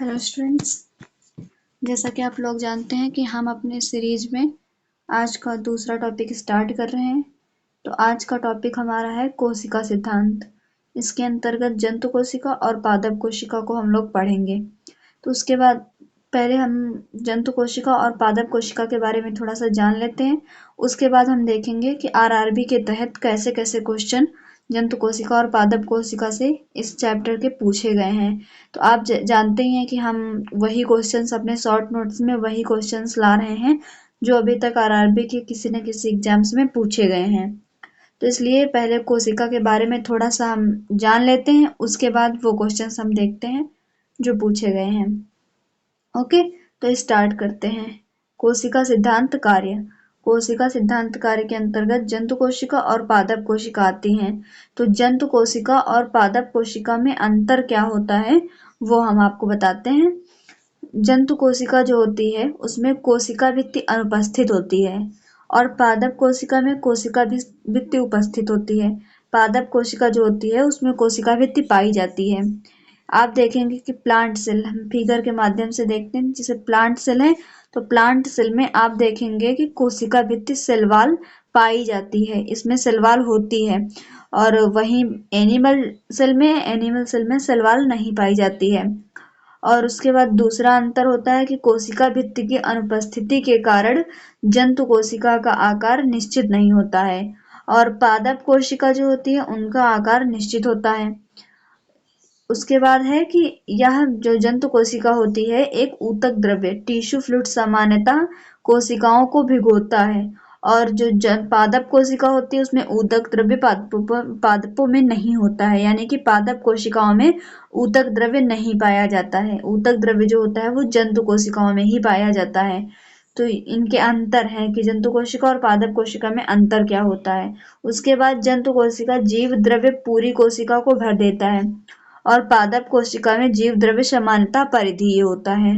Hello students, जैसा कि आप लोग जानते हैं कि हम अपने सीरीज में आज का दूसरा टॉपिक स्टार्ट कर रहे हैं। तो आज का टॉपिक हमारा है कोशिका सिद्धांत। इसके अंतर्गत जंतु कोशिका और पादप कोशिका को हम लोग पढ़ेंगे। तो उसके बाद पहले हम जंतु कोशिका और पादप कोशिका के बारे में थोड़ा सा जान लेते हैं। उसके बाद हम देखेंगे कि आरआरबी के तहत कैसे कैसे क्वेश्चन जंतु कोशिका और पादप कोशिका से इस चैप्टर के पूछे गए हैं। तो आप जानते ही हैं कि हम वही क्वेश्चंस अपने शॉर्ट नोट्स में वही क्वेश्चंस ला रहे हैं जो अभी तक आरआरबी के किसी न किसी एग्जाम्स में पूछे गए हैं। तो इसलिए पहले कोशिका के बारे में थोड़ा सा हम जान लेते हैं, उसके बाद वो क्वेश्चंस हम देखते हैं जो पूछे गए हैं। ओके, तो स्टार्ट करते हैं। कोशिका सिद्धांत कार्य। कोशिका सिद्धांत कार्य के अंतर्गत जंतु कोशिका और पादप कोशिका आती हैं। तो जंतु कोशिका और पादप कोशिका में अंतर क्या होता है वो हम आपको बताते हैं। जंतु कोशिका जो होती है उसमें कोशिका भित्ति अनुपस्थित होती है और पादप कोशिका में कोशिका भित्ति उपस्थित होती है। पादप कोशिका जो होती है उसमें कोशिका भित्ति पाई जाती है। आप देखेंगे कि प्लांट सेल, हम फिगर के माध्यम से देखते हैं जिसे प्लांट सेल है, तो प्लांट सेल में आप देखेंगे कि कोशिका भित्ति सेल वॉल पाई जाती है, इसमें सेल वॉल होती है। और वहीं एनिमल सेल में सेल वॉल नहीं पाई जाती है। और उसके बाद दूसरा अंतर होता है कि कोशिका भित्ति की अनुपस्थिति के कारण जंतु कोशिका का आकार निश्चित नहीं होता है और पादप कोशिका जो होती है उनका आकार निश्चित होता है। उसके बाद है कि यह जो जंतु कोशिका होती है एक ऊतक द्रव्य टिश्यू फ्लूइड सामान्यतः कोशिकाओं को भिगोता है और जो पादप कोशिका होती है उसमें ऊतक द्रव्य पादपों में नहीं होता है, यानी कि पादप कोशिकाओं में ऊतक द्रव्य नहीं पाया जाता है। ऊतक द्रव्य जो होता है वो जंतु कोशिकाओं में ही पाया जाता है। तो इनके अंतर है कि जंतु कोशिका और पादप कोशिका में अंतर क्या होता है। उसके बाद जंतु कोशिका जीव द्रव्य पूरी कोशिका को भर देता है और पादप कोशिका में जीव द्रव्य सामान्यतः परिधीय होता है।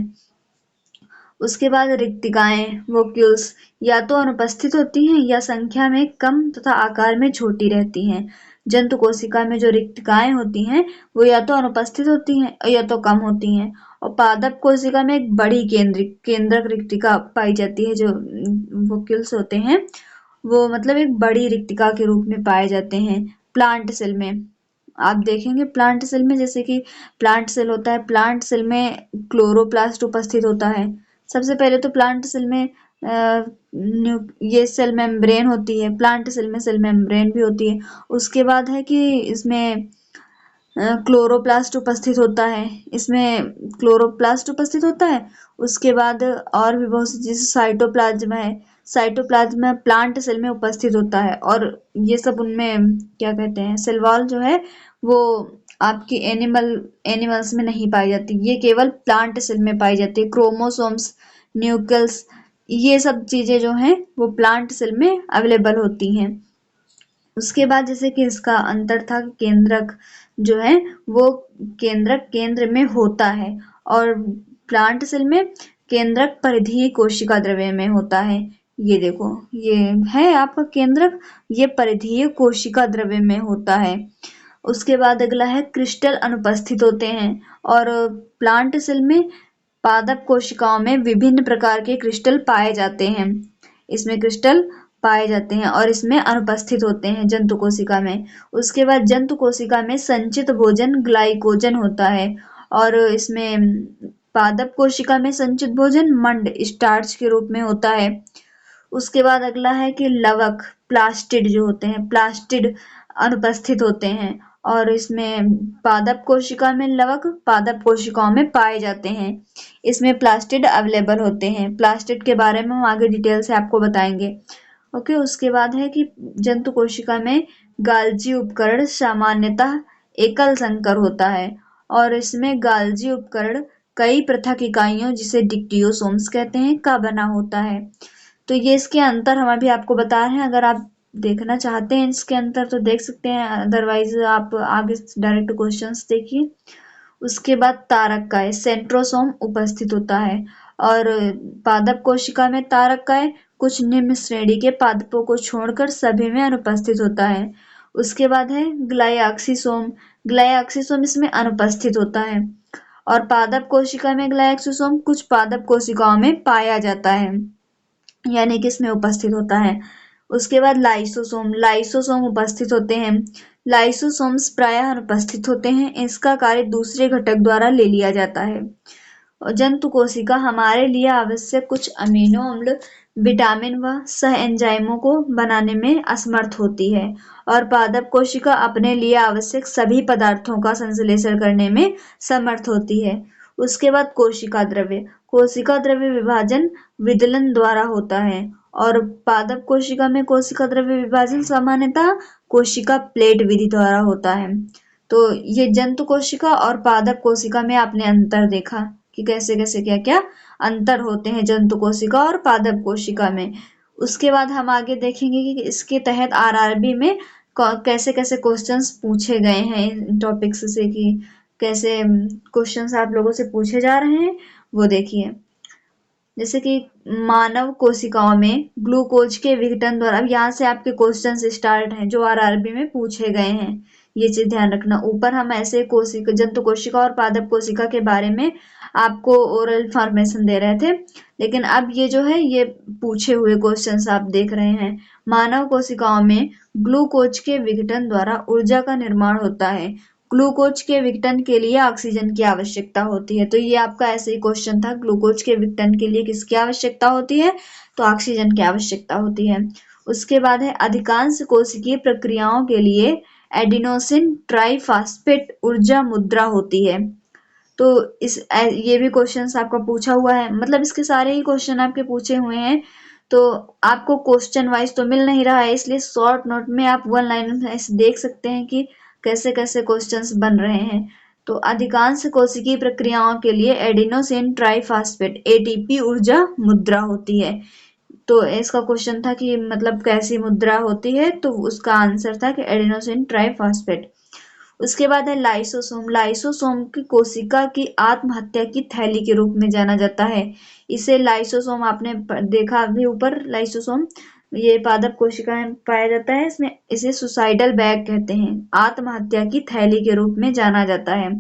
उसके बाद रिक्तिकाएं वोक्यूल्स या तो अनुपस्थित होती हैं या संख्या में कम तथा आकार में छोटी रहती हैं। जंतु कोशिका में जो रिक्तिकाएं होती हैं वो या तो अनुपस्थित होती हैं या तो कम होती हैं और पादप कोशिका में एक बड़ी केंद्रक रिक्तिका पाई जाती है। जो वोक्यूल्स होते हैं वो मतलब एक बड़ी रिक्तिका के रूप में पाए जाते हैं। प्लांट सेल में आप देखेंगे, प्लांट सेल में जैसे कि प्लांट सेल होता है, प्लांट सेल में क्लोरोप्लास्ट उपस्थित होता है। सबसे पहले तो प्लांट सेल में ये सेल मेम्ब्रेन होती है, प्लांट सेल में सेल मेम्ब्रेन भी होती है। उसके बाद है कि इसमें क्लोरोप्लास्ट उपस्थित होता है, इसमें क्लोरोप्लास्ट उपस्थित होता है। उसके बाद और भी बहुत सी जैसे साइटोप्लाज्म है, साइटोप्लाज्म प्लांट सेल में उपस्थित होता है और ये सब उनमें क्या कहते हैं सेल वॉल जो है वो आपकी एनिमल्स में नहीं पाई जाती, ये केवल प्लांट सेल में पाई जाती है। क्रोमोसोम्स, न्यूक्लियस, ये सब चीजें जो हैं वो प्लांट सेल में अवेलेबल होती हैं। उसके बाद जैसे कि इसका अंतर था कि केंद्रक जो है वो केंद्रक केंद्र में होता है और प्लांट सेल में केंद्रक परिधीय कोशिका द्रव्य में होता है। ये देखो, ये है आपका केंद्रक, ये परिधीय कोशिका द्रव्य में होता है। उसके बाद अगला है क्रिस्टल अनुपस्थित होते हैं और प्लांट सेल में पादप कोशिकाओं में विभिन्न प्रकार के क्रिस्टल पाए जाते हैं। इसमें क्रिस्टल पाए जाते हैं और इसमें अनुपस्थित होते हैं जंतु कोशिका में। उसके बाद जंतु कोशिका में संचित भोजन ग्लाइकोजन होता है और इसमें पादप कोशिका में संचित भोजन मंड स्टार्च के रूप में होता है। उसके बाद अगला है कि लवक प्लास्टिड जो होते हैं, प्लास्टिड अनुपस्थित होते हैं और इसमें पादप कोशिका में लवक पादप कोशिकाओं में पाए जाते हैं। इसमें प्लास्टिड अवेलेबल होते हैं। प्लास्टिड के बारे में हम आगे डिटेल से आपको बताएंगे। ओके, उसके बाद है कि जंतु कोशिका में गाल्जी उपकरण सामान्यतः एकल संकर होता है और इसमें गाल्जी उपकरण कई पृथक इकाइयों जिसे डिक्टियोसोम्स कहते हैं का बना होता है। तो ये इसके अंतर हम अभी आपको बता रहे हैं, अगर आप देखना चाहते हैं इसके अंतर तो देख सकते हैं, अदरवाइज आप आगे डायरेक्ट क्वेश्चंस देखिए। उसके बाद तारककाय सेंट्रोसोम उपस्थित होता है और पादप कोशिका में तारककाय कुछ निम्न श्रेणी के पादपों को छोड़कर सभी में अनुपस्थित होता है। उसके बाद है ग्लाइऑक्सिसोम, ग्लाइऑक्सिसोम इसमें अनुपस्थित होता है और पादप कोशिका में ग्लाइसोसोम कुछ पादप कोशिकाओं में पाया जाता है, यानी कि इसमें उपस्थित होता है। उसके बाद लाइसोसोम उपस्थित होते हैं। लाइसोसोम्स प्रायः अनुपस्थित होते हैं, इसका कार्य दूसरे घटक द्वारा ले लिया जाता है। और जंतु कोशिका हमारे लिए आवश्यक कुछ अमीनो अम्ल, विटामिन व सह एंजाइमों को बनाने में असमर्थ होती है, और पादप कोशिका अपने लिए आवश्यक सभी पदार्थों का संश्लेषण करने में समर्थ होती है। उसके बाद कोशिका द्रव्य विभाजन विदलन द्वारा होता है, और पादप कोशिका में कोशिका द्रव्य विभाजन सामान्यतः कोशिका प्लेट विधि द्वारा होता है। तो ये जंतु कोशिका और पादप कोशिका में आपने अंतर देखा कि कैसे कैसे क्या क्या अंतर होते हैं जंतु कोशिका और पादप कोशिका में। उसके बाद हम आगे देखेंगे कि इसके तहत आरआरबी में कैसे कैसे क्वेश्चंस पूछे गए हैं इन टॉपिक्स से, कि कैसे क्वेश्चंस आप लोगों से पूछे जा रहे हैं वो देखिए। जैसे कि मानव कोशिकाओं में ग्लूकोज के विघटन द्वारा, अब यहाँ से आपके क्वेश्चन स्टार्ट हैं जो आरआरबी में पूछे गए हैं, ये चीज ध्यान रखना। ऊपर हम ऐसे जंतु कोशिका और पादप कोशिका के बारे में आपको ओरल इंफॉर्मेशन दे रहे थे, लेकिन अब ये जो है ये पूछे हुए क्वेश्चंस आप देख रहे हैं। मानव कोशिकाओं में ग्लूकोज के विघटन द्वारा ऊर्जा का निर्माण होता है। ग्लूकोज के विघटन के लिए ऑक्सीजन की आवश्यकता होती है। तो ये आपका ऐसे ही क्वेश्चन था, ग्लूकोज के विघटन के लिए किसकी आवश्यकता होती है? तो ऑक्सीजन की आवश्यकता होती है। उसके बाद है अधिकांश कोशिकीय प्रक्रियाओं के लिए एडिनोसिन ट्राइफॉस्फेट ऊर्जा मुद्रा होती है। तो ये भी क्वेश्चन आपका पूछा हुआ है, मतलब इसके सारे ही क्वेश्चन आपके पूछे हुए हैं। तो आपको क्वेश्चन वाइज तो मिल नहीं रहा है, इसलिए शॉर्ट नोट में आप वन लाइन देख सकते हैं कि कैसे कैसे क्वेश्चंस बन रहे हैं। तो अधिकांश कोशिकीय प्रक्रियाओं के लिए एडिनोसिन ट्राइफॉस्फेट एटीपी ऊर्जा मुद्रा होती है। तो इसका क्वेश्चन था कि मतलब कैसी मुद्रा होती है, तो उसका आंसर था कि एडिनोसिन ट्राइफॉस्फेट। उसके बाद है लाइसोसोम की कोशिका की आत्महत्या की थैली के रूप में जाना जाता है। इसे लाइसोसोम आपने देखा अभी ऊपर, लाइसोसोम ये पादप कोशिका में पाया जाता है, इसमें इसे सुसाइडल बैग कहते हैं, आत्महत्या की थैली के रूप में जाना जाता है।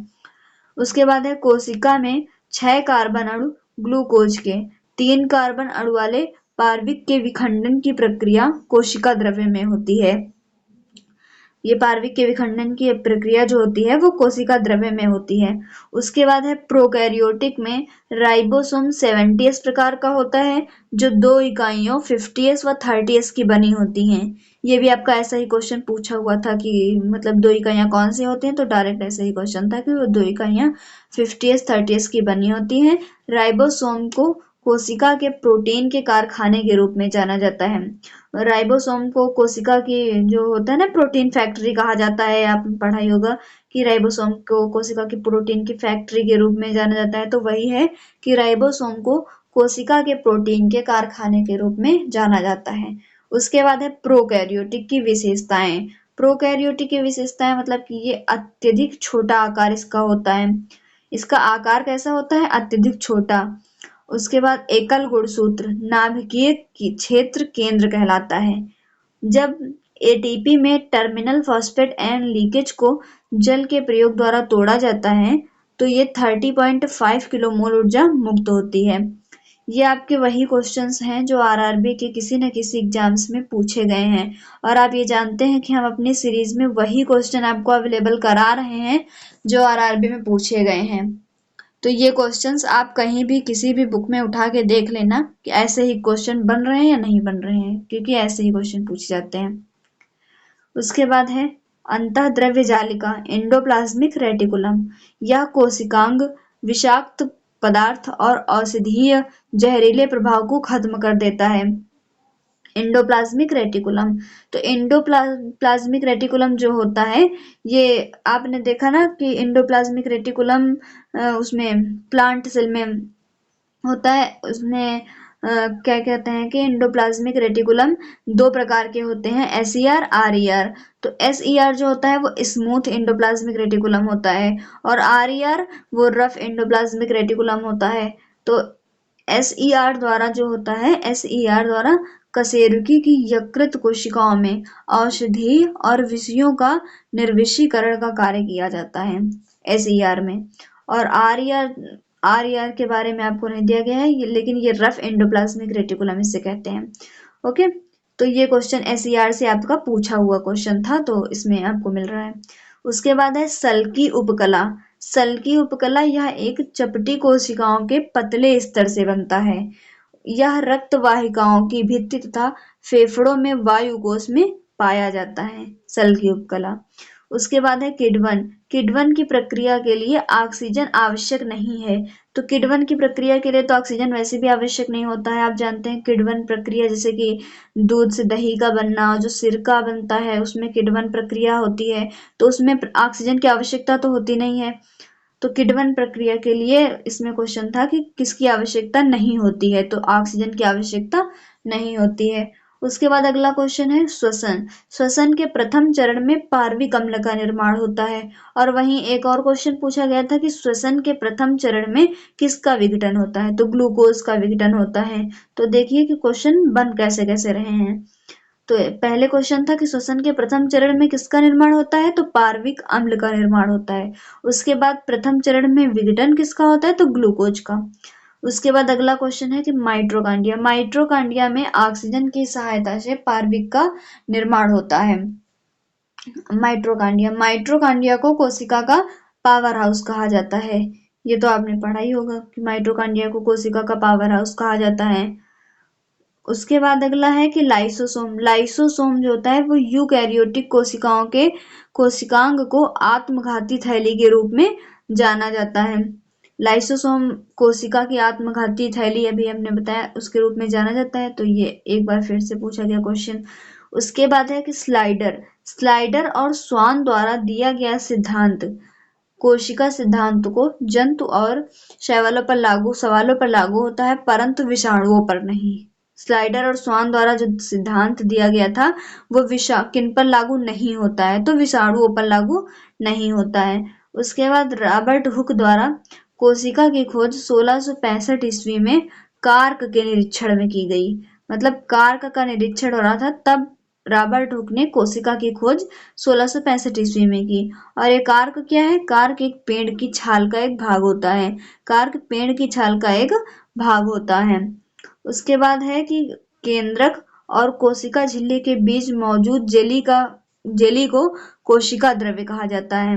उसके बाद है कोशिका में 6 कार्बन अणु ग्लूकोज के, 3 कार्बन अणु वाले पार्विक के विखंडन की प्रक्रिया कोशिका द्रव्य में होती है। ये पार्विक के विखंडन की प्रक्रिया जो होती है वो कोशिका द्रव्य में होती है। उसके बाद है प्रोकैरियोटिक में राइबोसोम 70s प्रकार का होता है, जो 2 इकाइयों 50s व 30s की बनी होती हैं। ये भी आपका ऐसा ही क्वेश्चन पूछा हुआ था कि मतलब 2 इकाइयां कौन सी होती हैं, तो डायरेक्ट ऐसा ही क्वेश्चन था कि वो 2 इकाइयां 50s 30s की बनी होती हैं। राइबोसोम को कोशिका के प्रोटीन के कारखाने के रूप में जाना जाता है। राइबोसोम को कोशिका की जो होता है ना प्रोटीन फैक्ट्री कहा जाता है, आपने पढ़ाई होगा कि राइबोसोम को कोशिका की प्रोटीन की फैक्ट्री के रूप में जाना जाता है। तो वही है कि राइबोसोम को कोशिका के प्रोटीन के कारखाने के रूप में जाना जाता है। उसके बाद है प्रोकैरियोटिक की विशेषताएं। प्रोकैरियोटिक की विशेषताएं मतलब कि ये अत्यधिक छोटा आकार इसका होता है। इसका आकार कैसा होता है? अत्यधिक छोटा। उसके बाद एकल गुणसूत्र नाभिकीय क्षेत्र केंद्र कहलाता है। जब एटीपी में टर्मिनल फॉस्फेट एंड लीकेज को जल के प्रयोग द्वारा तोड़ा जाता है तो ये 30.5 किलोमोल ऊर्जा मुक्त होती है। ये आपके वही क्वेश्चंस हैं जो आरआरबी के किसी न किसी एग्जाम्स में पूछे गए हैं, और आप ये जानते हैं कि हम अपनी सीरीज में वही क्वेश्चन आपको अवेलेबल करा रहे हैं जो आरआरबी में पूछे गए हैं। तो ये क्वेश्चंस आप कहीं भी किसी भी बुक में उठा के देख लेना कि ऐसे ही क्वेश्चन बन रहे हैं या नहीं बन रहे हैं, क्योंकि ऐसे ही क्वेश्चन पूछे जाते हैं। उसके बाद है अंतःद्रव्य जालिका एंडोप्लाज्मिक रेटिकुलम। यह कोशिकांग विषाक्त पदार्थ और औषधीय जहरीले प्रभाव को खत्म कर देता है। एंडोप्लाज्मिक रेटिकुलम, तो एंडोप्लाज्मिक रेटिकुलम जो होता है ये आपने देखा ना कि एंडोप्लाज्मिक रेटिकुलम उसमें प्लांट सेल में होता है। उसमें क्या कहते हैं कि एंडोप्लाज्मिक रेटिकुलम 2 प्रकार के होते हैं, एसईआर आरईआर। तो एसईआर जो होता है वो स्मूथ एंडोप्लाज्मिक रेटिकुलम होता है, और आरईआर वो रफ एंडोप्लाज्मिक रेटिकुलम होता है। तो एसईआर द्वारा जो होता है, एसईआर द्वारा कशेरुकी की यकृत कोशिकाओं में औषधि और विषयों का निर्विषीकरण का कार्य किया जाता है एसईआर में। और आर के बारे में आपको नहीं दिया गया है, लेकिन ये रफ एंडोप्लाज्मिक रेटिकुलम इसे कहते हैं। ओके, तो ये क्वेश्चन एसईआर से आपका पूछा हुआ क्वेश्चन था, तो इसमें आपको मिल रहा है। उसके बाद है सल्की उपकला। सल्की उपकला यह एक चपटी कोशिकाओं के पतले स्तर से बनता है। यह रक्त वाहिकाओं की भित्ति तथा फेफड़ों में वायु कोश में पाया जाता है, सल्की उपकला। उसके बाद है किडवन। किडवन की प्रक्रिया के लिए ऑक्सीजन आवश्यक नहीं है। तो किडवन की प्रक्रिया के लिए तो ऑक्सीजन वैसे भी आवश्यक नहीं होता है। आप जानते हैं किडवन प्रक्रिया जैसे कि दूध से दही का बनना, जो सिरका बनता है उसमें किडवन प्रक्रिया होती है, तो उसमें ऑक्सीजन की आवश्यकता तो होती नहीं है। तो किडवन प्रक्रिया के लिए इसमें क्वेश्चन था कि किसकी आवश्यकता नहीं होती है, तो ऑक्सीजन की आवश्यकता नहीं होती है। उसके बाद अगला क्वेश्चन है श्वसन। श्वसन के प्रथम चरण में पार्विक अम्ल का निर्माण होता है। और वहीं एक और क्वेश्चन पूछा गया था कि श्वसन के प्रथम चरण में किसका विघटन होता है, तो ग्लूकोज का विघटन होता है। तो देखिए कि क्वेश्चन बन कैसे कैसे रहे हैं। तो पहले क्वेश्चन था कि श्वसन के प्रथम चरण में किसका निर्माण होता है, तो पार्विक अम्ल का निर्माण होता है। उसके बाद प्रथम चरण में विघटन किसका होता है, तो ग्लूकोज का। उसके बाद अगला क्वेश्चन है कि माइटोकॉन्ड्रिया। माइटोकॉन्ड्रिया में ऑक्सीजन की सहायता से पार्विक का निर्माण होता है। माइटोकॉन्ड्रिया को कोशिका का पावर हाउस कहा जाता है। ये तो आपने पढ़ा ही होगा कि माइटोकॉन्ड्रिया को कोशिका का पावर हाउस कहा जाता है। उसके बाद अगला है कि लाइसोसोम। लाइसोसोम जो होता है वो यूकैरियोटिक कोशिकाओं के कोशिकांग को आत्मघाती थैली के रूप में जाना जाता है। लाइसोसोम कोशिका की आत्मघाती थैली अभी हमने बताया उसके रूप में जाना जाता है, तो ये एक बार फिर से पूछा गया क्वेश्चन। उसके बाद है कि स्लाइडर। स्लाइडर और स्वान द्वारा दिया गया सिद्धांत कोशिका सिद्धांत को जंतु और सवालों पर लागू होता है, परंतु विषाणुओं पर नहीं। स्लाइडर और स्वान द्वारा जो सिद्धांत दिया गया था वो किन पर लागू नहीं होता है, तो विषाणुओं पर लागू नहीं होता है। उसके बाद रॉबर्ट हुक द्वारा कोशिका की खोज 1665 ईस्वी में कार्क के निरीक्षण में की गई। मतलब कार्क का निरीक्षण हो रहा था तब रॉबर्ट हुक ने कोशिका की खोज 1665 ईस्वी में की। और ये कार्क क्या है, कार्क एक पेड़ की छाल का एक भाग होता है। कार्क पेड़ की छाल का एक भाग होता है। उसके बाद है कि केंद्रक और कोशिका झिल्ली के बीच मौजूद जेली को कोशिका द्रव्य कहा जाता है।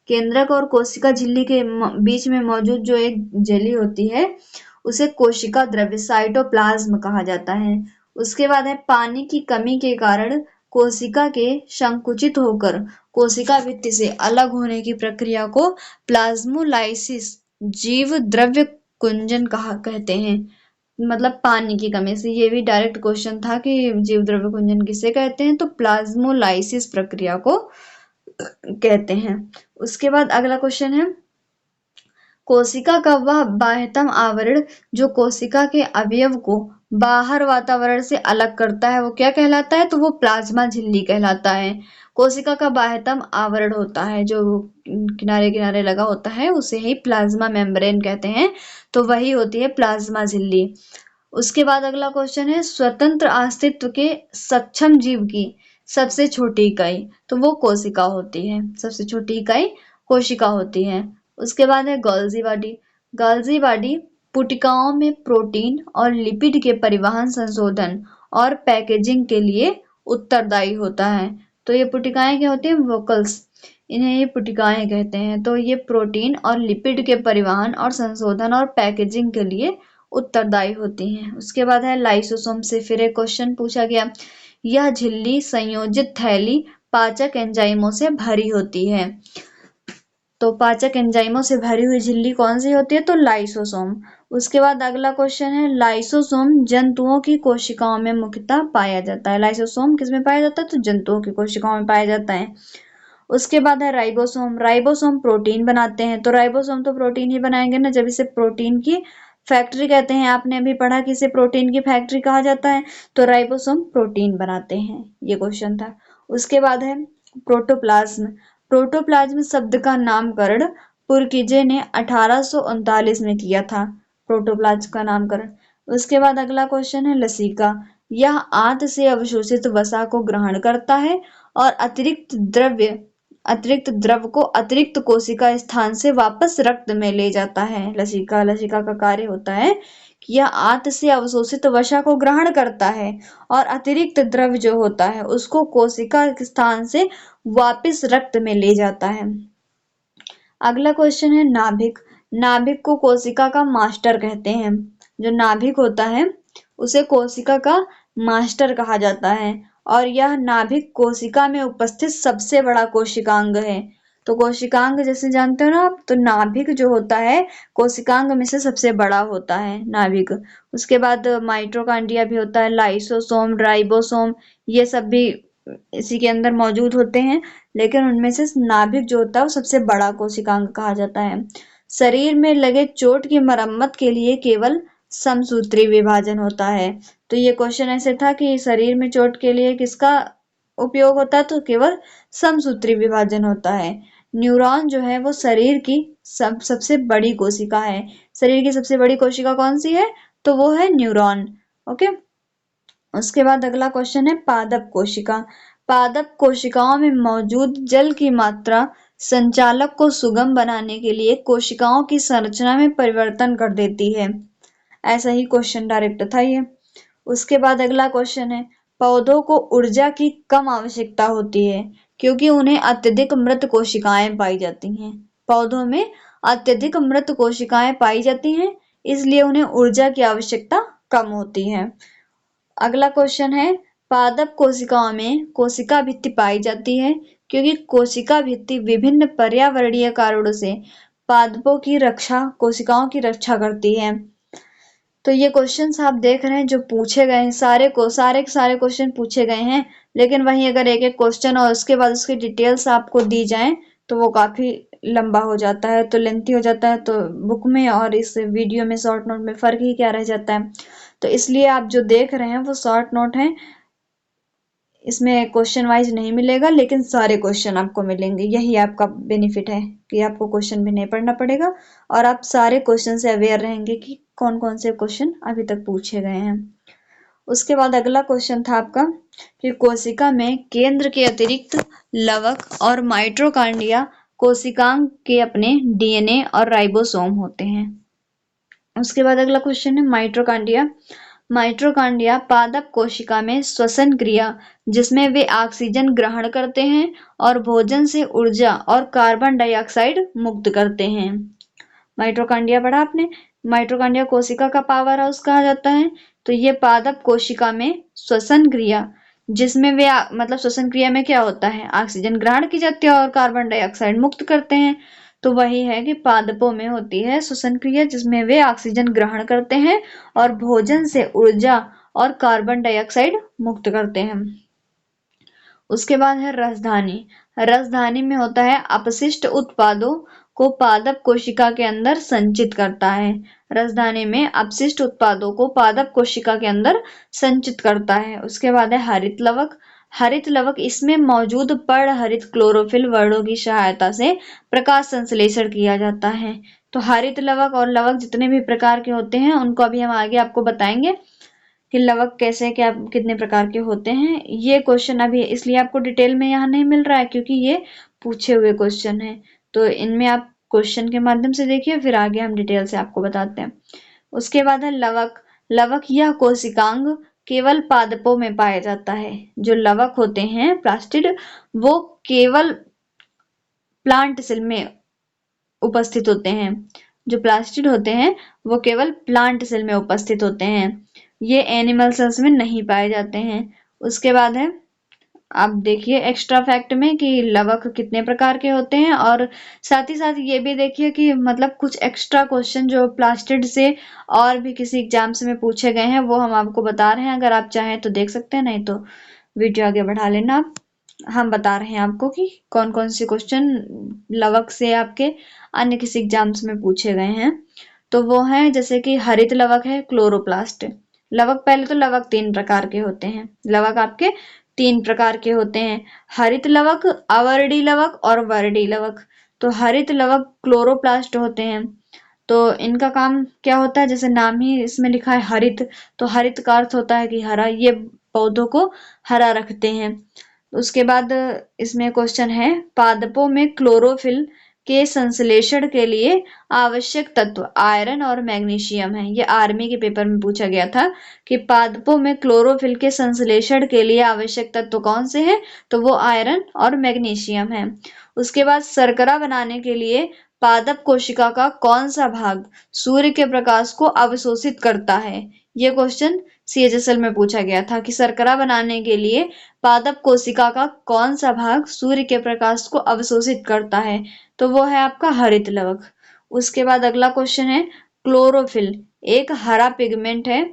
केंद्रक और कोशिका झिल्ली के बीच में मौजूद जो एक जेली होती है उसे कोशिका द्रव्य साइटोप्लाज्म कहा जाता है। उसके बाद है पानी की कमी के कारण कोशिका के संकुचित होकर कोशिका भित्ति से अलग होने की प्रक्रिया को प्लाज्मोलाइसिस जीव द्रव्य कुंजन कहते हैं। मतलब पानी की कमी से, ये भी डायरेक्ट क्वेश्चन था कि जीव द्रव्य कुंजन किसे कहते हैं, तो प्लाज्मोलाइसिस प्रक्रिया को कहते हैं। उसके बाद अगला क्वेश्चन है कोशिका का वह बाह्यतम आवरण जो कोशिका के अवयव को बाहर वातावरण से अलग करता है वो क्या कहलाता है, तो वो प्लाज्मा झिल्ली कहलाता है। कोशिका का बाह्यतम आवरण होता है जो किनारे किनारे लगा होता है उसे ही प्लाज्मा मेम्ब्रेन कहते हैं, तो वही होती है प्लाज्मा झिल्ली। उसके बाद अगला क्वेश्चन है स्वतंत्र अस्तित्व के सक्षम जीव की सबसे छोटी इकाई, तो वो कोशिका होती है। सबसे छोटी इकाई कोशिका होती है। उसके बाद है गोल्जी बॉडी। गोल्जी बॉडी पुटिकाओं में प्रोटीन और लिपिड के परिवहन, संशोधन और पैकेजिंग के लिए उत्तरदायी होता है। तो ये पुटिकाएं क्या होती हैं, वोकल्स, इन्हें ये पुटिकाएं कहते हैं। तो ये प्रोटीन और लिपिड के परिवहन और संशोधन और पैकेजिंग के लिए उत्तरदायी होती हैं। उसके बाद है लाइसोसोम से फिर एक क्वेश्चन पूछा गया। यह झिल्ली संयोजित थैली पाचक एंजाइमों से भरी होती है। तो पाचक एंजाइमों से भरी हुई झिल्ली कौन सी होती है, तो लाइसोसोम। उसके बाद अगला क्वेश्चन है लाइसोसोम जंतुओं की कोशिकाओं में मुख्यतः पाया जाता है। लाइसोसोम किसमें पाया जाता है, तो जंतुओं की कोशिकाओं में पाया जाता है। उसके बाद है राइबोसोम। राइबोसोम प्रोटीन बनाते हैं। तो राइबोसोम तो प्रोटीन ही बनाएंगे ना, जब इसे प्रोटीन की फैक्ट्री कहते हैं। आपने अभी पढ़ा कि इसे प्रोटीन की फैक्ट्री कहा जाता है, तो राइबोसोम प्रोटीन बनाते हैं, ये क्वेश्चन था। उसके बाद है प्रोटोप्लाज्म। प्रोटोप्लाज्म शब्द का नामकरण पुरकीजे ने 1839 में किया था, प्रोटोप्लाज्म का नामकरण। उसके बाद अगला क्वेश्चन है लसिका। यह आंत से अवशोषित वसा को ग्रहण करता है और अतिरिक्त द्रव्य अतिरिक्त द्रव को अतिरिक्त कोशिका स्थान से वापस रक्त में ले जाता है। लसिका का कार्य होता है कि यह आंत से अवशोषित वसा को ग्रहण करता है और अतिरिक्त द्रव जो होता है उसको कोशिका स्थान से वापस रक्त में ले जाता है। अगला क्वेश्चन है नाभिक। नाभिक को कोशिका का मास्टर कहते हैं। जो नाभिक होता है उसे कोशिका का मास्टर कहा जाता है और यह नाभिक कोशिका में उपस्थित सबसे बड़ा कोशिकांग है। तो कोशिकांग जैसे जानते हो ना आप, तो नाभिक जो होता है कोशिकांग में से सबसे बड़ा होता है नाभिक। उसके बाद माइटोकॉन्ड्रिया भी होता है, लाइसोसोम, राइबोसोम, ये सब भी इसी के अंदर मौजूद होते हैं, लेकिन उनमें से नाभिक जो होता है वो सबसे बड़ा कोशिकांग कहा जाता है। शरीर में लगे चोट की मरम्मत के लिए केवल समसूत्री विभाजन होता है। तो ये क्वेश्चन ऐसे था कि शरीर में चोट के लिए किसका उपयोग होता है, तो केवल समसूत्री विभाजन होता है। न्यूरॉन जो है वो शरीर की सबसे बड़ी कोशिका है। शरीर की सबसे बड़ी कोशिका कौन सी है, तो वो है न्यूरॉन। ओके, उसके बाद अगला क्वेश्चन है पादप कोशिका। पादप कोशिकाओं में मौजूद जल की मात्रा संचालक को सुगम बनाने के लिए कोशिकाओं की संरचना में परिवर्तन कर देती है। ऐसा ही क्वेश्चन डायरेक्ट था ये। उसके बाद अगला क्वेश्चन है पौधों को ऊर्जा की कम आवश्यकता होती है क्योंकि उन्हें अत्यधिक मृत कोशिकाएं पाई जाती हैं। पौधों में अत्यधिक मृत कोशिकाएं पाई जाती हैं, इसलिए उन्हें ऊर्जा की आवश्यकता कम होती है। अगला क्वेश्चन है पादप कोशिकाओं में कोशिका भित्ति पाई जाती है क्योंकि कोशिका भित्ति विभिन्न पर्यावरणीय कारणों से पादपों की रक्षा, कोशिकाओं की रक्षा करती है। तो ये क्वेश्चंस आप देख रहे हैं जो पूछे गए हैं, सारे क्वेश्चन पूछे गए हैं, लेकिन वहीं अगर एक एक क्वेश्चन और उसके बाद उसकी डिटेल्स आपको दी जाए तो वो काफी लंबा हो जाता है, तो लेंथी हो जाता है। तो बुक में और इस वीडियो में शॉर्ट नोट में फर्क ही क्या रह जाता है। तो इसलिए आप जो देख रहे हैं वो शॉर्ट नोट है, इसमें क्वेश्चन वाइज नहीं मिलेगा, लेकिन सारे क्वेश्चन आपको मिलेंगे। यही आपका बेनिफिट है कि आपको क्वेश्चन भी नहीं पढ़ना पड़ेगा और आप सारे क्वेश्चन से अवेयर रहेंगे कि कौन कौन से क्वेश्चन अभी तक पूछे गए हैं। उसके बाद अगला क्वेश्चन था आपका कि कोशिका में केंद्र के अतिरिक्त लवक और माइटोकॉन्ड्रिया कोशिकांग के अपने डीएनए और राइबोसोम होते हैं। उसके बाद अगला क्वेश्चन है माइटोकॉन्ड्रिया। माइटोकॉन्ड्रिया पादप कोशिका में श्वसन क्रिया जिसमें वे ऑक्सीजन ग्रहण करते हैं और भोजन से ऊर्जा और कार्बन डाइऑक्साइड मुक्त करते हैं। माइटोकॉन्ड्रिया पढ़ा आपने। माइटोकॉन्ड्रिया कोशिका का पावर हाउस कहा जाता है। तो ये पादप कोशिका में श्वसन क्रिया जिसमें वे मतलब श्वसन क्रिया में क्या होता है, ऑक्सीजन ग्रहण की जाती है और कार्बन डाइऑक्साइड मुक्त करते हैं। तो वही है कि पादपों में होती है श्वसन क्रिया जिसमें वे ऑक्सीजन ग्रहण करते हैं और भोजन से ऊर्जा और कार्बन डाइऑक्साइड मुक्त करते हैं। उसके बाद है रसधानी। रसधानी में होता है अपशिष्ट उत्पादों को पादप कोशिका के अंदर संचित करता है। रसधानी में अपशिष्ट उत्पादों को पादप कोशिका के अंदर संचित करता है। उसके बाद है हरित लवक। हरित लवक इसमें मौजूद पर्णहरित क्लोरोफिल वर्णों की सहायता से प्रकाश संश्लेषण किया जाता है। तो हरित लवक और लवक जितने भी प्रकार के होते हैं उनको अभी हम आगे आपको बताएंगे कि लवक कैसे क्या कितने प्रकार के होते हैं। ये क्वेश्चन अभी इसलिए आपको डिटेल में यहाँ नहीं मिल रहा है क्योंकि ये पूछे हुए क्वेश्चन है, तो इनमें आप क्वेश्चन के माध्यम से देखिए, फिर आगे हम डिटेल से आपको बताते हैं। उसके बाद है लवक। लवक यह कोशिकांग केवल पादपों में पाया जाता है। जो लवक होते हैं प्लास्टिड, वो केवल प्लांट सेल में उपस्थित होते हैं। जो प्लास्टिड होते हैं वो केवल प्लांट सेल में उपस्थित होते हैं, ये एनिमल सेल्स में नहीं पाए जाते हैं। उसके बाद है आप देखिए एक्स्ट्रा फैक्ट में कि लवक कितने प्रकार के होते हैं, और साथ ही साथ ये भी देखिए कि मतलब कुछ एक्स्ट्रा क्वेश्चन जो प्लास्टिड से और भी किसी एग्जाम्स में पूछे गए हैं वो हम आपको बता रहे हैं। अगर आप चाहें तो देख सकते हैं, नहीं तो वीडियो आगे बढ़ा लेना आप। हम बता रहे हैं आपको कि कौन कौन से क्वेश्चन लवक से आपके अन्य किसी एग्जाम्स में पूछे गए हैं। तो वो हैं जैसे कि हरित लवक है क्लोरोप्लास्ट लवक। पहले तो लवक 3 प्रकार के होते हैं। लवक आपके 3 प्रकार के होते हैं, हरित लवक, अवर्णी लवक और वर्णी लवक। तो हरित लवक क्लोरोप्लास्ट होते हैं। तो इनका काम क्या होता है, जैसे नाम ही इसमें लिखा है हरित, तो हरित का अर्थ होता है कि हरा, ये पौधों को हरा रखते हैं। उसके बाद इसमें क्वेश्चन है, पादपों में क्लोरोफिल के संश्लेषण के लिए आवश्यक तत्व आयरन और मैग्नीशियम है। ये आर्मी के पेपर में पूछा गया था कि पादपों में क्लोरोफिल के संश्लेषण के लिए आवश्यक तत्व कौन से हैं, तो वो आयरन और मैग्नीशियम है। उसके बाद शर्करा बनाने के लिए पादप कोशिका का कौन सा भाग सूर्य के प्रकाश को अवशोषित करता है। ये क्वेश्चन CHSL में पूछा गया था कि शर्करा बनाने के लिए पादप कोशिका का कौन सा भाग सूर्य के प्रकाश को अवशोषित करता है, तो वो है आपका हरित लवक। उसके बाद अगला क्वेश्चन है, क्लोरोफिल एक हरा पिगमेंट है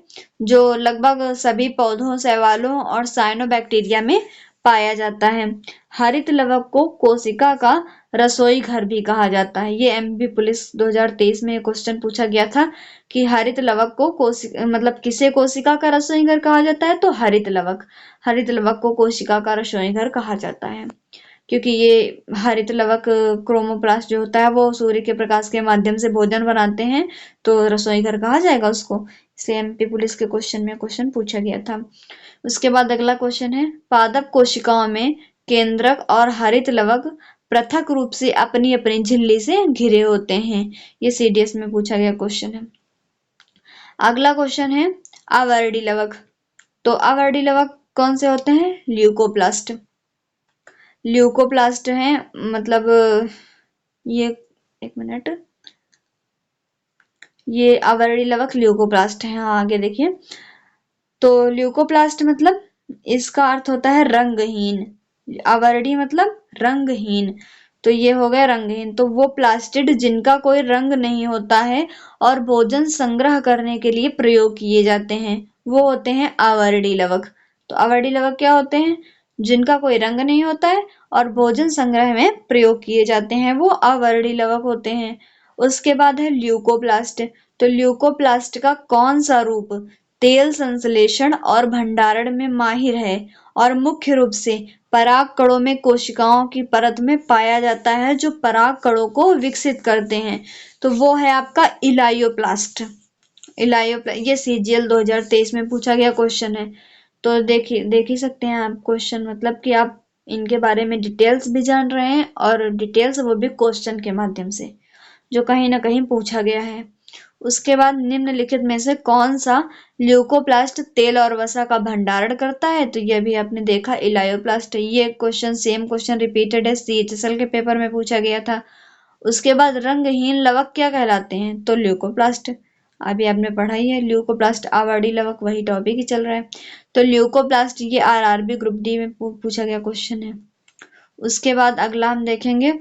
जो लगभग सभी पौधों, शैवालों और साइनोबैक्टीरिया में पाया जाता है। हरित लवक को कोशिका का रसोई घर भी कहा जाता है। ये MP पुलिस 2023 में क्वेश्चन पूछा गया था कि हरित लवक को मतलब किसे कोशिका का रसोई घर कहा जाता है, तो हरित लवक को कोशिका का रसोई घर कहा जाता है, क्योंकि ये हरित लवक क्रोमोप्लास्ट जो होता है वो सूर्य के प्रकाश के माध्यम से भोजन बनाते हैं, तो रसोई घर कहा जाएगा उसको। इसलिए MP पुलिस के क्वेश्चन में क्वेश्चन पूछा गया था। उसके बाद अगला क्वेश्चन है, पादप कोशिकाओं में केंद्रक और हरित लवक पृथक रूप से अपनी अपनी झिल्ली से घिरे होते हैं। ये CDS में पूछा गया क्वेश्चन है। अगला क्वेश्चन है, आवर्डी लवक। तो आवर्डी लवक कौन से होते हैं, ल्यूकोप्लास्ट हैं, मतलब ये एक मिनट, ये आवर्डी लवक ल्यूकोप्लास्ट है। हाँ, आगे देखिए, तो ल्यूकोप्लास्ट मतलब इसका अर्थ होता है रंगहीन, आवर्डी मतलब रंगहीन, तो ये हो गया रंगहीन। तो वो प्लास्टिड जिनका कोई रंग नहीं होता है और भोजन संग्रह करने के लिए प्रयोग किए जाते हैं, वो होते हैं आवर्डी लवक। तो आवर्डी लवक क्या होते हैं, जिनका कोई रंग नहीं होता है और भोजन संग्रह में प्रयोग किए जाते हैं, वो आवर्डी लवक होते हैं। उसके बाद है ल्यूकोप्लास्ट। तो ल्यूकोप्लास्ट का कौन सा रूप तेल संश्लेषण और भंडारण में माहिर है और मुख्य रूप से पराग कणों में कोशिकाओं की परत में पाया जाता है, जो पराग कणों को विकसित करते हैं, तो वो है आपका इलायोप्लास्ट। ये CGL 2023 में पूछा गया क्वेश्चन है। तो देख ही सकते हैं आप क्वेश्चन, मतलब कि आप इनके बारे में डिटेल्स भी जान रहे हैं, और डिटेल्स वो भी क्वेश्चन के माध्यम से, जो कहीं ना कहीं पूछा गया है। उसके बाद निम्नलिखित में से कौन सा ल्यूकोप्लास्ट तेल और वसा का भंडारण करता है, तो ये भी आपने देखा इलायोप्लास्ट। ये क्वेश्चन सेम क्वेश्चन रिपीटेड है, CHSL के पेपर में पूछा गया था। उसके बाद रंगहीन लवक क्या कहलाते हैं, तो ल्यूकोप्लास्ट। अभी आपने पढ़ा ही है, ल्यूकोप्लास्ट आवर्डी लवक, वही टॉपिक ही चल रहा है। तो ल्यूकोप्लास्ट ये RRB ग्रुप D में पूछा गया क्वेश्चन है। उसके बाद अगला हम देखेंगे,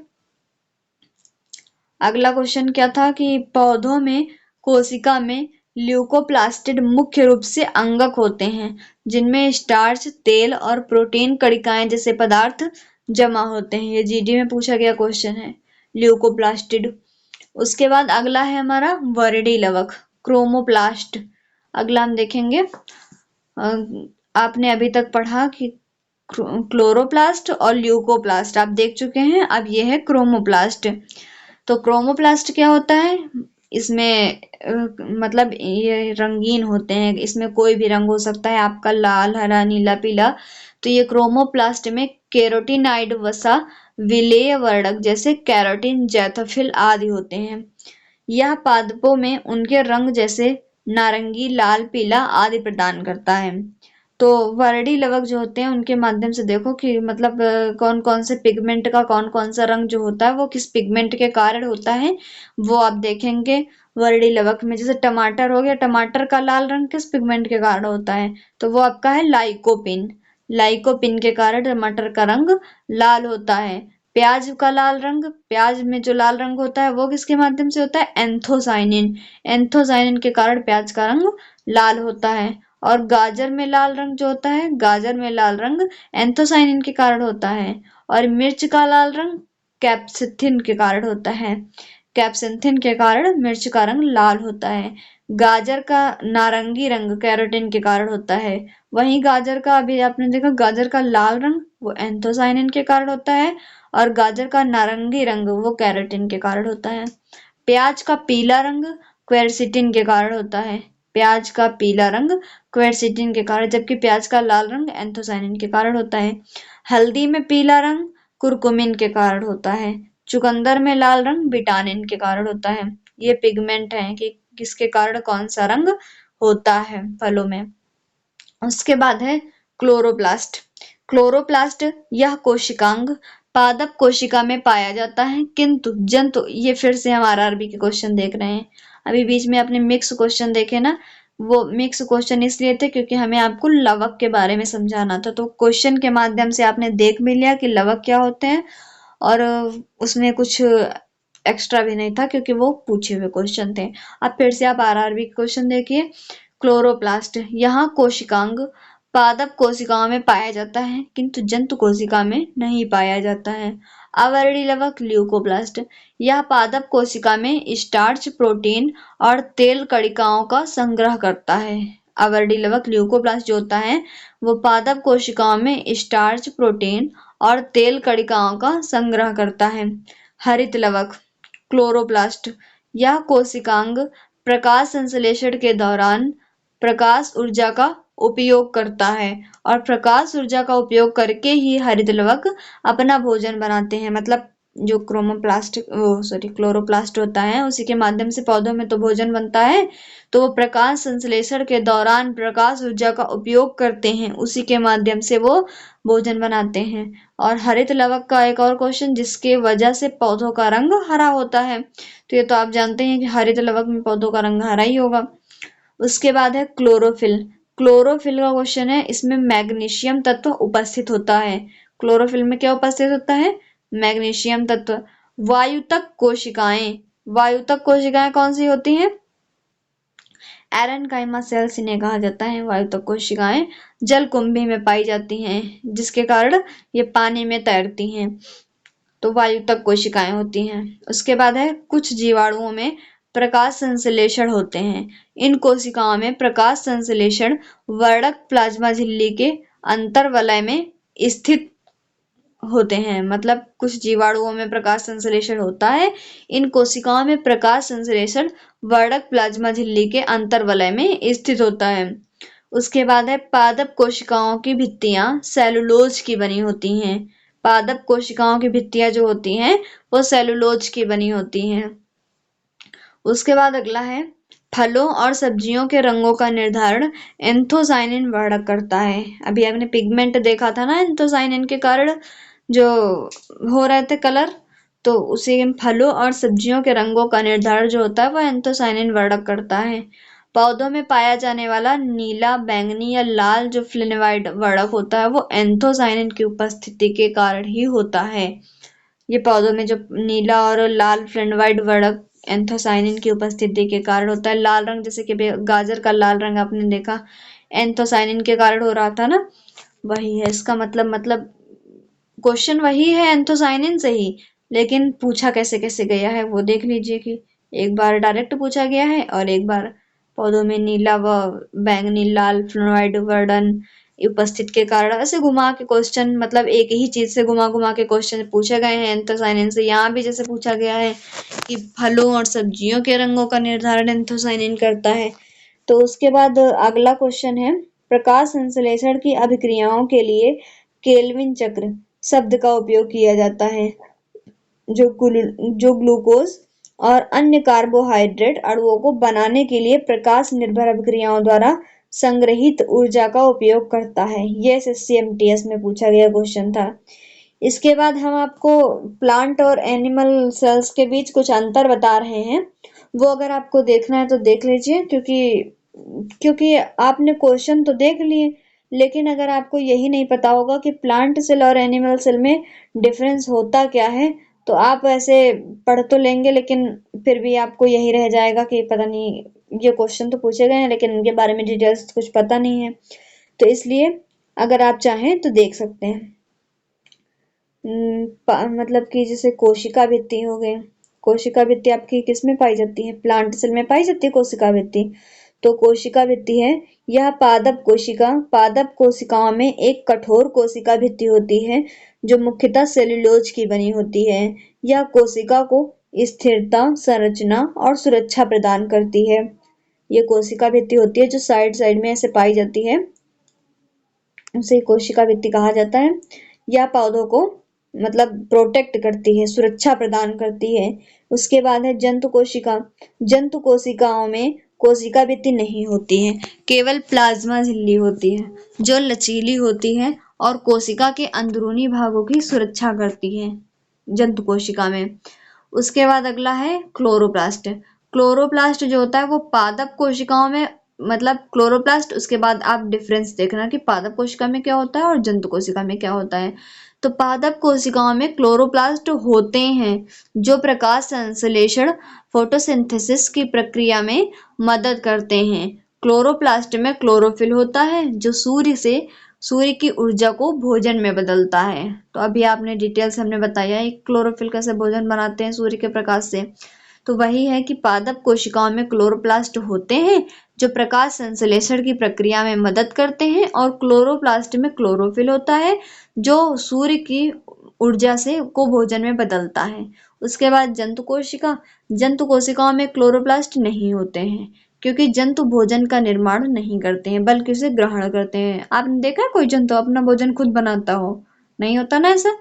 अगला क्वेश्चन क्या था कि पौधों में कोशिका में ल्यूकोप्लास्टिड मुख्य रूप से अंगक होते हैं, जिनमें स्टार्च, तेल और प्रोटीन कणिकाएं जैसे पदार्थ जमा होते हैं। ये GD में पूछा गया क्वेश्चन है, ल्यूकोप्लास्टिड। उसके बाद अगला है हमारा वर्डी लवक, क्रोमोप्लास्ट। अगला हम देखेंगे, आपने अभी तक पढ़ा कि क्लोरोप्लास्ट और ल्यूकोप्लास्ट आप देख चुके हैं, अब ये है क्रोमोप्लास्ट। तो क्रोमोप्लास्ट क्या होता है, इसमें मतलब ये रंगीन होते हैं, इसमें कोई भी रंग हो सकता है आपका, लाल, हरा, नीला, पीला। तो ये क्रोमोप्लास्ट में कैरोटीनाइड वसा विलेय वर्णक जैसे कैरोटीन, जैथोफिल आदि होते हैं। यह पादपों में उनके रंग जैसे नारंगी, लाल, पीला आदि प्रदान करता है। तो वर्डी लवक जो होते हैं उनके माध्यम से देखो कि मतलब कौन कौन से पिगमेंट का कौन कौन सा रंग जो होता है वो किस पिगमेंट के कारण होता है, वो आप देखेंगे वर्डी लवक में। जैसे टमाटर हो गया, टमाटर का लाल रंग किस पिगमेंट के कारण होता है, तो वो आपका है लाइकोपिन। लाइकोपिन के कारण टमाटर का रंग लाल होता है। प्याज का लाल रंग, प्याज में जो लाल रंग होता है वो किसके माध्यम से होता है, एंथोसाइनिन। एंथोसाइनिन के कारण प्याज का रंग लाल होता है। और गाजर में लाल रंग जो होता है, गाजर में लाल रंग एंथोसाइनिन के कारण होता है। और मिर्च का लाल रंग कैप्सिथिन के कारण होता है, कैप्सिथिन के कारण मिर्च का रंग लाल होता है। गाजर का नारंगी रंग कैरोटीन के कारण होता है। वहीं गाजर का, अभी आपने देखा, गाजर का लाल रंग वो एंथोसाइनिन के कारण होता है, और गाजर का नारंगी रंग वो कैरोटीन के कारण होता है। प्याज का पीला रंग क्वेरसिटिन के कारण होता है, प्याज का पीला रंग क्वेरसिटिन के कारण, जबकि प्याज का लाल रंग एंथोसाइनिन के कारण होता है। हल्दी में पीला रंग कुरकुमिन के कारण होता है। चुकंदर में लाल रंग विटामिन के कारण होता है। ये पिगमेंट है कि किसके कारण कौन सा रंग होता है फलों में। उसके बाद है क्लोरोप्लास्ट। क्लोरोप्लास्ट यह कोशिकांग पादप कोशिका में पाया जाता है, किंतु जंतु, ये फिर से हम आरआरबी के क्वेश्चन देख रहे हैं। अभी बीच में अपने मिक्स क्वेश्चन देखे ना, वो मिक्स क्वेश्चन इसलिए थे क्योंकि हमें आपको लवक के बारे में समझाना था, तो क्वेश्चन के माध्यम से आपने देख भी लिया कि लवक क्या होते हैं, और उसमें कुछ एक्स्ट्रा भी नहीं था क्योंकि वो पूछे हुए क्वेश्चन थे। अब फिर से आप आरआरबी क्वेश्चन देखिए। क्लोरोप्लास्ट यहाँ कोशिकांग पादप कोशिकाओं में पाया जाता है, किंतु जंतु कोशिका में नहीं पाया जाता है। अवर्णी लवक ल्यूकोप्लास्ट यह पादप कोशिका में स्टार्च, प्रोटीन और तेल कणिकाओं का संग्रह करता है। अवर्णी लवक ल्यूकोप्लास्ट जो होता है वो पादप कोशिकाओं में स्टार्च, प्रोटीन और तेल कणिकाओं का संग्रह करता है। हरित लवक क्लोरोप्लास्ट यह कोशिकांग प्रकाश संश्लेषण के दौरान प्रकाश ऊर्जा का उपयोग करता है, और प्रकाश ऊर्जा का उपयोग करके ही हरित लवक अपना भोजन बनाते हैं। मतलब जो क्लोरोप्लास्ट होता है उसी के माध्यम से पौधों में तो भोजन बनता है, तो वो प्रकाश संश्लेषण के दौरान प्रकाश ऊर्जा का उपयोग करते हैं, उसी के माध्यम से वो भोजन बनाते हैं। और हरित लवक का एक और क्वेश्चन, जिसके वजह से पौधों का रंग हरा होता है, तो ये तो आप जानते हैं कि हरित लवक में पौधों का रंग हरा ही होगा। उसके बाद है क्लोरोफिल। क्लोरोफिल का क्वेश्चन है, इसमें मैग्नीशियम तत्व उपस्थित होता है। क्लोरोफिल में क्या उपस्थित होता है? मैग्नीशियम तत्व। वायुतक कोशिकाएं, वायुतक कोशिकाएं कौन सी होती हैं? एरेनकाइमा सेल्स इन्हें कहा जाता है। वायुतक कोशिकाएं जलकुंभी में पाई जाती हैं, जिसके कारण ये पानी में तैरती हैं, तो वायुतक कोशिकाएं होती हैं। उसके बाद है कुछ जीवाणुओं में प्रकाश संश्लेषण होते हैं। इन कोशिकाओं में प्रकाश संश्लेषण वर्णक प्लाज्मा झिल्ली के अंतर्वलय में स्थित होते हैं। मतलब कुछ जीवाणुओं में प्रकाश संश्लेषण होता है, इन कोशिकाओं में प्रकाश संश्लेषण वर्णक प्लाज्मा झिल्ली के अंतर्वलय में स्थित होता है। उसके बाद है पादप कोशिकाओं की भित्तियां सेलुलोज की बनी होती हैं। पादप कोशिकाओं की भित्तियां जो होती हैं वो सेलुलोज की बनी होती हैं। उसके बाद अगला है फलों और सब्जियों के रंगों का निर्धारण एंथोसाइनिन वर्णक करता है। अभी आपने पिगमेंट देखा था ना, एंथोसाइनिन के कारण जो हो रहे थे कलर, तो उसी फलों और सब्जियों के रंगों का निर्धारण जो होता है वो एंथोसाइनिन वर्णक करता है। पौधों में पाया जाने वाला नीला, बैंगनी या लाल जो फ्लेवोनॉइड वर्णक होता है वो एंथोसाइनिन की उपस्थिति के कारण ही होता है। ये पौधों में जो नीला और लाल फ्लेवोनॉइड वर्णक एंथोसाइनिन की उपस्थिति के कारण होता है। लाल रंग, जैसे कि गाजर का लाल रंग आपने देखा, एंथोसाइनिन के कारण हो रहा था ना, वही है इसका मतलब क्वेश्चन वही है एंथोसाइनिन से ही, लेकिन पूछा कैसे कैसे गया है वो देख लीजिए कि एक बार डायरेक्ट पूछा गया है और एक बार पौधों में नीला व बैंगनी लाल फ्लोराइड वर्णन उपस्थित के कारण, ऐसे घुमा के क्वेश्चन, मतलब एक ही चीज से घुमा घुमा के क्वेश्चन पूछे गए हैं एंथोसाइनिन से। यहाँ भी जैसे पूछा गया है कि फलों और सब्जियों के रंगों का निर्धारण एंथोसाइनिन करता है। तो उसके बाद अगला क्वेश्चन है प्रकाश संश्लेषण की अभिक्रियाओं के लिए केल्विन चक्र शब्द का उपयोग किया जाता है, जो ग्लूकोज और अन्य कार्बोहाइड्रेट अणुओं को बनाने के लिए प्रकाश निर्भर अभिक्रियाओं द्वारा संग्रहित ऊर्जा का उपयोग करता है। यह एसएससी-एमटीएस में पूछा गया क्वेश्चन था। इसके बाद हम आपको प्लांट और एनिमल सेल्स के बीच कुछ अंतर बता रहे हैं, वो अगर आपको देखना है तो देख लीजिए, क्योंकि आपने क्वेश्चन तो देख लिए, लेकिन अगर आपको यही नहीं पता होगा कि प्लांट सेल और एनिमल सेल में डिफरेंस होता क्या है, तो आप ऐसे पढ़ तो लेंगे लेकिन फिर भी आपको यही रह जाएगा कि पता नहीं, ये क्वेश्चन तो पूछे गए हैं लेकिन इनके बारे में डिटेल्स कुछ पता नहीं है। तो इसलिए अगर आप चाहें तो देख सकते हैं। मतलब कि जैसे कोशिका भित्ति हो गई, कोशिका भित्ति आपकी किस में पाई जाती है? प्लांट सेल में पाई जाती है कोशिका भित्ति। तो कोशिका भित्ति है, यह पादप कोशिकाओं में एक कठोर कोशिका भित्ति होती है जो मुख्यतः सेल्यूलोज की बनी होती है। यह कोशिका को स्थिरता, संरचना और सुरक्षा प्रदान करती है। ये कोशिका भित्ति होती है जो साइड साइड में ऐसे पाई जाती है, उसे कोशिका भित्ति कहा जाता है। या पौधों को मतलब प्रोटेक्ट करती है, सुरक्षा प्रदान करती है। उसके बाद है जंतु कोशिका। जंतु कोशिकाओं में कोशिका भित्ति नहीं होती है, केवल प्लाज्मा झिल्ली होती है जो लचीली होती है और कोशिका के अंदरूनी भागों की सुरक्षा करती है जंतु कोशिका में। उसके बाद अगला है क्लोरोप्लास्ट। क्लोरोप्लास्ट जो होता है वो पादप कोशिकाओं में मतलब क्लोरोप्लास्ट, उसके बाद आप डिफरेंस देखना कि पादप कोशिका में क्या होता है और जंतु कोशिका में क्या होता है। तो पादप कोशिकाओं में क्लोरोप्लास्ट होते हैं जो प्रकाश संश्लेषण फोटोसिंथेसिस की प्रक्रिया में मदद करते हैं। क्लोरोप्लास्ट में क्लोरोफिल होता है जो सूर्य की ऊर्जा को भोजन में बदलता है। तो अभी आपने डिटेल से हमने बताया है क्लोरोफिल कैसे भोजन बनाते हैं सूर्य के प्रकाश से। तो वही है कि पादप कोशिकाओं में क्लोरोप्लास्ट होते हैं जो प्रकाश संश्लेषण की प्रक्रिया में मदद करते हैं और क्लोरोप्लास्ट में क्लोरोफिल होता है जो सूर्य की ऊर्जा से को भोजन में बदलता है। उसके बाद जंतु कोशिका। जंतु कोशिकाओं में क्लोरोप्लास्ट नहीं होते हैं क्योंकि जंतु भोजन का निर्माण नहीं करते हैं बल्कि उसे ग्रहण करते हैं। आपने देखा है कोई जंतु अपना भोजन खुद बनाता हो? नहीं होता ना ऐसा।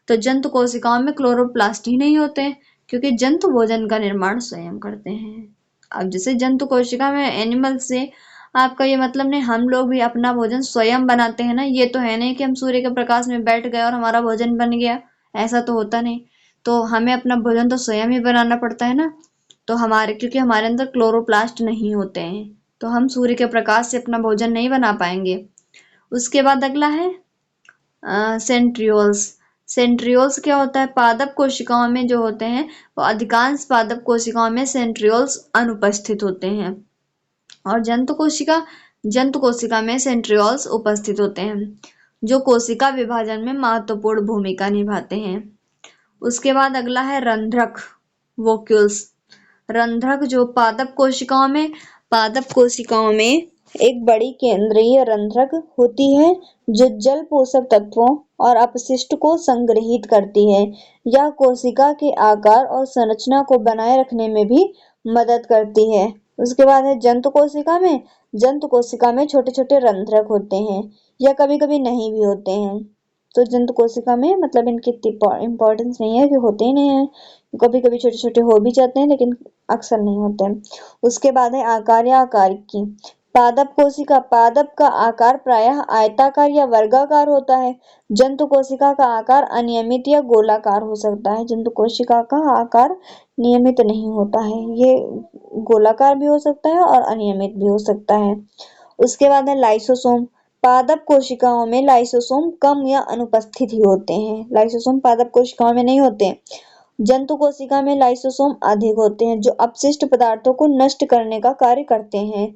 तो जंतु कोशिकाओं में क्लोरोप्लास्ट ही नहीं होते हैं क्योंकि जंतु भोजन का निर्माण स्वयं करते हैं। अब जैसे जंतु कोशिका में एनिमल से आपका ये मतलब नहीं, हम लोग भी अपना भोजन स्वयं बनाते हैं ना। ये तो है नहीं कि हम सूर्य के प्रकाश में बैठ गए और हमारा भोजन बन गया, ऐसा तो होता नहीं। तो हमें अपना भोजन तो स्वयं ही बनाना पड़ता है ना। तो क्योंकि हमारे अंदर क्लोरोप्लास्ट नहीं होते हैं तो हम सूर्य के प्रकाश से अपना भोजन नहीं बना पाएंगे। उसके बाद अगला है सेंट्रियोल्स। सेंट्रियोल्स क्या होता है? पादप कोशिकाओं में जो होते हैं वो अधिकांश पादप कोशिकाओं में सेंट्रियोल्स अनुपस्थित होते हैं और जंतु कोशिका में सेंट्रियोल्स उपस्थित होते हैं जो कोशिका विभाजन में महत्वपूर्ण भूमिका निभाते हैं। उसके बाद अगला है रंध्रक, वोक्यूल्स। रंध्रक जो पादप कोशिकाओं में एक बड़ी केंद्रीय रंध्रक होती है जो जल पोषक तत्वों और अपशिष्ट को संग्रहित करती है। यह कोशिका के आकार और संरचना को बनाए रखने में भी मदद करती है। उसके बाद है जंतु कोशिका में छोटे छोटे रंध्रक होते हैं या कभी कभी नहीं भी होते हैं। तो जंतु कोशिका में मतलब इनकी इम्पोर्टेंस नहीं है कि होते ही नहीं है, कभी कभी छोटे छोटे हो भी जाते हैं लेकिन अक्सर नहीं होते हैं। उसके बाद है आकार या आकारिकी। पादप का आकार प्रायः आयताकार या वर्गाकार होता है। जंतु कोशिका का आकार अनियमित या गोलाकार हो सकता है। जंतु कोशिका का आकार नियमित नहीं होता है, ये गोलाकार भी हो सकता है और अनियमित भी हो सकता है। उसके बाद है लाइसोसोम। पादप कोशिकाओं में लाइसोसोम कम या अनुपस्थित ही होते हैं। लाइसोसोम पादप कोशिकाओं में नहीं होते। जंतु कोशिका में लाइसोसोम अधिक होते हैं जो अपशिष्ट पदार्थों को नष्ट करने का कार्य करते हैं।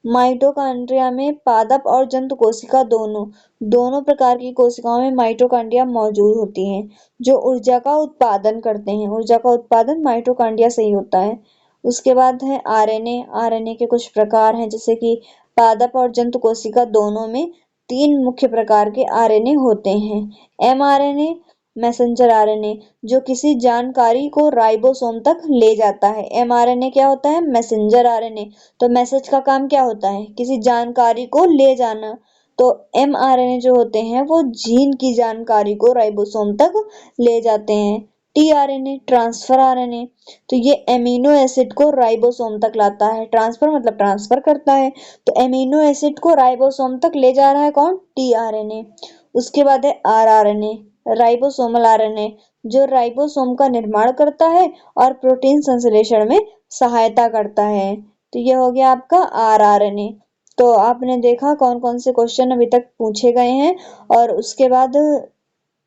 माइटोकॉन्ड्रिया में पादप और जंतु कोशिका दोनों प्रकार की कोशिकाओं में माइटोकॉन्ड्रिया मौजूद होती हैं जो ऊर्जा का उत्पादन करते हैं। ऊर्जा का उत्पादन माइटोकॉन्ड्रिया से ही होता है। उसके बाद है आरएनए के कुछ प्रकार हैं जैसे कि पादप और जंतु कोशिका दोनों में 3 मुख्य प्रकार के आरएनए होते हैं। एमआरएनए, मैसेंजर आरएनए जो किसी जानकारी को राइबोसोम तक ले जाता है। एमआरएनए क्या होता है? Messenger RNA. तो मैसेज का काम क्या होता है? किसी जानकारी को ले जाना। तो एमआरएनए जो होते हैं वो जीन की जानकारी को राइबोसोम तक ले जाते हैं। टीआरएनए ट्रांसफर आरएनए, तो ये एमिनो एसिड को राइबोसोम तक लाता है। ट्रांसफर मतलब ट्रांसफर करता है, तो एमिनो एसिड को राइबोसोम तक ले जा रहा है कौन? टीआरएनए। उसके बाद है आरआरएनए, राइबोसोमल आरएनए जो राइबोसोम का निर्माण करता है और प्रोटीन संश्लेषण में सहायता करता है। तो ये हो गया आपका आरआरएनए। तो आपने देखा कौन कौन से क्वेश्चन अभी तक पूछे गए हैं और उसके बाद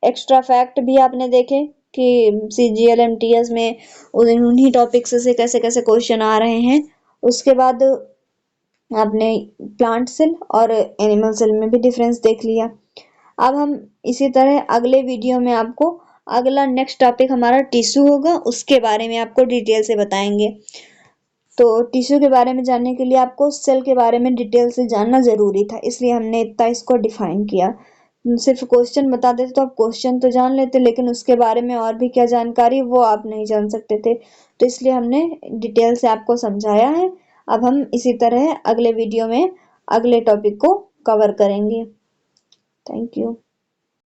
एक्स्ट्रा फैक्ट भी आपने देखे कि सीजीएल एमटीएस में उन्हीं टॉपिक्स से कैसे कैसे क्वेश्चन आ रहे हैं। उसके बाद आपने प्लांट सेल और एनिमल सेल में भी डिफरेंस देख लिया। अब हम इसी तरह अगले वीडियो में आपको अगला नेक्स्ट टॉपिक हमारा टिश्यू होगा, उसके बारे में आपको डिटेल से बताएंगे। तो टिश्यू के बारे में जानने के लिए आपको सेल के बारे में डिटेल से जानना जरूरी था, इसलिए हमने इतना इसको डिफाइन किया। सिर्फ क्वेश्चन बता देते तो आप क्वेश्चन तो जान लेते लेकिन उसके बारे में और भी क्या जानकारी वो आप नहीं जान सकते थे, तो इसलिए हमने डिटेल से आपको समझाया है। अब हम इसी तरह अगले वीडियो में अगले टॉपिक को कवर करेंगे। Thank you.